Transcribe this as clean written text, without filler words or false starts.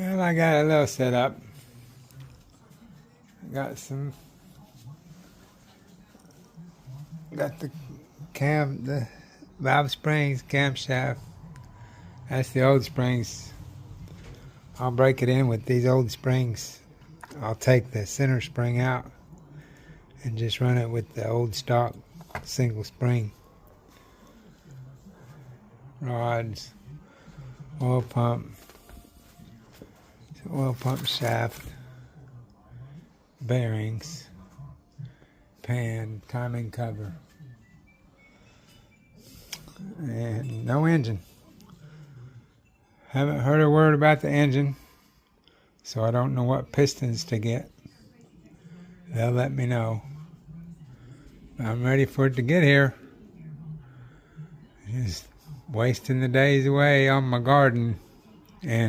Well, I got a little setup. Got the valve springs camshaft. That's the old springs. I'll break it in with these old springs. I'll take the center spring out and just run it with the old stock single spring. Rods, oil pump shaft, bearings, pan, timing cover, and no engine. Haven't heard a word about the engine, so I don't know what pistons to get. They'll let me know. I'm ready for it to get here. Just wasting the days away on my garden and